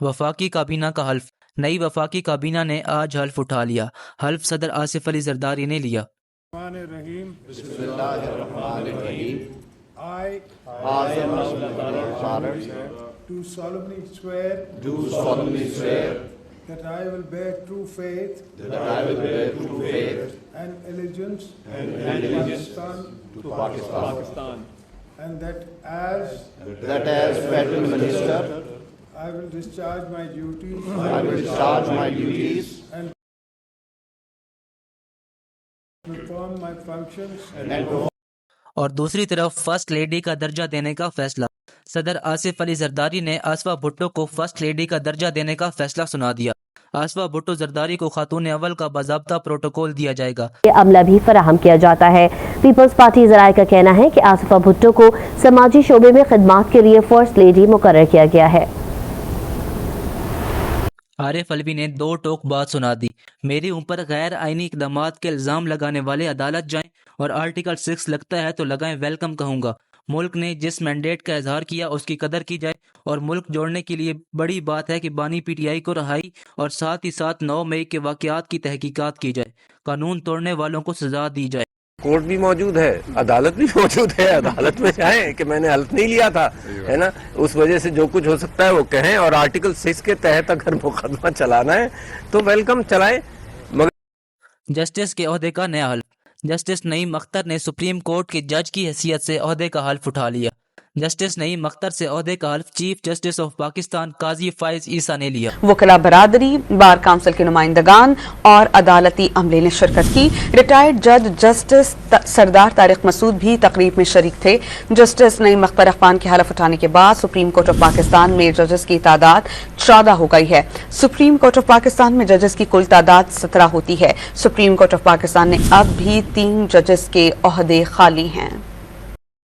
وفاقی کابینہ کا حلف۔ نئی وفاقی کابینہ نے آج حلف اٹھا لیا۔ حلف صدر آصف علی زرداری نے لیا۔ بسم اللہ الرحمن الرحیم۔ I, Azam Father, do solemnly swear do solemnly swear that I will bear true faith that I will bear true faith and allegiance and to allegiance Pakistan, to Pakistan, and that as that as Federal Minister I will discharge my duties I will discharge my duties and perform my functions and اور دوسری طرف first lady کا درجہ دینے کا فیصلہ۔ صدر آصف علی زرداری نے آصفہ بھٹو کو فرسٹ لیڈی کا درجہ دینے کا فیصلہ سنا دیا۔ آصفہ بھٹو زرداری کو خاتون اول کا باضابطہ پروٹوکول دیا جائے گا۔ یہ عملہ بھی فراہم کیا جاتا ہے۔ پیپلز پارٹی ذرائع کا کہنا ہے کہ آصفہ بھٹو کو سماجی شعبے میں خدمات کے لیے فرسٹ لیڈی مقرر کیا گیا ہے۔ عارف علوی نے دو ٹوک بات سنا دی۔ میرے اوپر غیر آئینی اقدامات کے الزام لگانے والے عدالت جائیں اور آرٹیکل 6 لگتا ہے تو لگائیں، ویلکم کہوں گا۔ ملک نے جس مینڈیٹ کا اظہار کیا اس کی قدر کی جائے، اور ملک جوڑنے کے لیے بڑی بات ہے کہ بانی پی ٹی آئی کو رہائی اور ساتھ ہی ساتھ 9 مئی کے واقعات کی تحقیقات کی جائے، قانون توڑنے والوں کو سزا دی جائے۔ کورٹ بھی موجود ہے، عدالت بھی موجود ہے، عدالت میں جائیں کہ میں نے حلف نہیں لیا تھا، ہے نا، اس وجہ سے جو کچھ ہو سکتا ہے وہ کہیں، اور آرٹیکل 6 کے تحت اگر مقدمہ چلانا ہے تو ویلکم چلائیں۔ مگر جسٹس کے عہدے کا نیا حلف۔ جسٹس نعیم اختر نے سپریم کورٹ کے جج کی حیثیت سے عہدے کا حلف اٹھا لیا۔ جسٹس نعیم اختر سے عہدے کا حلف چیف جسٹس آف پاکستان قاضی فائز عیسیٰ نے لیا۔ وکلاء برادری، بار کونسل کے نمائندگان اور عدالتی عملے نے شرکت کی۔ ریٹائرڈ جج جسٹس سردار طارق مسعود بھی تقریب میں شریک تھے۔ جسٹس نعیم اختر اخوان کے حلف اٹھانے کے بعد سپریم کورٹ آف پاکستان میں ججز کی تعداد 14 ہو گئی ہے۔ سپریم کورٹ آف پاکستان میں ججز کی کل تعداد 17 ہوتی ہے۔ سپریم کورٹ آف پاکستان نے اب بھی 3 ججز کے عہدے خالی ہیں۔